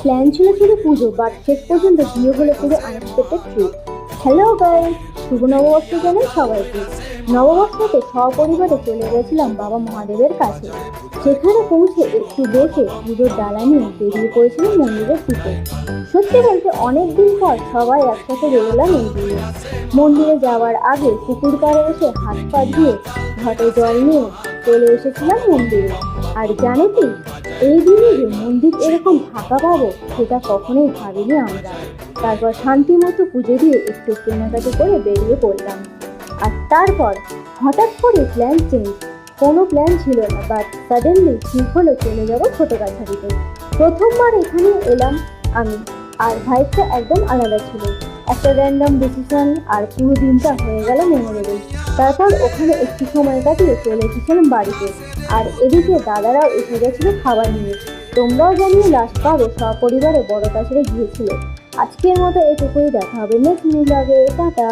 Plan ছিল শুধু পুজো, but শেষ পর্যন্ত বিয়ে হলো পুরো আনএক্সপেক্টেড ট্রিপ। হ্যালো গাইস, শুভ নববর্ষ জানাই সবাইকে। নববর্ষতে সপরিবারে চলে গেছিলাম বাবা মহাদেবের কাছে। সেখানে পৌঁছে একটু বসে পুজোর ডালা নিয়ে বেরিয়ে পড়েছিলাম মন্দিরের দিকে। সত্যি বলতে অনেকদিন পর সবাই একসাথে বেরোলাম এই দিনে। মন্দিরে যাওয়ার আগে পুকুর পাড়ে এসে হাত পা ধুয়ে ঘটে জল নিয়ে চলে এসেছিলাম মন্দিরে। আর জানো কি, এই দিনে যে মন্দির এরকম ফাঁকা পাবো সেটা কখনোই ভাবিনি আমরা। তারপর শান্তি মতো পুজো দিয়ে একটু কেনাকাটি করে বেরিয়ে পড়লাম। আর তারপর হঠাৎ করে প্ল্যান চেঞ্জ। কোনো প্ল্যান ছিল না, বাট সাডেনলি ঠিক হলো চলে যাবো ছোটকাছাড়িতে। প্রথমবার এখানে এলাম আমি, আর ভাইবটা একদম আলাদা ছিল। একটা র্যান্ডম ডিসিশন আর পুরো দিনটা হয়ে গেল মেমোরেবল। তারপর ওখানে একটু সময় কাটিয়ে চলে এসেছিলাম বাড়িতে। আর এদিকে দাদারাও এসে গেছিল খাবার নিয়ে। তোমরাও জানিয়ে লাস্ট পাবে সপরিবারে বড় কাছাড়ে গিয়েছিল। আজকের মতো এটুকুই, দেখা হবে নেক্সট ব্লগে। টাটা।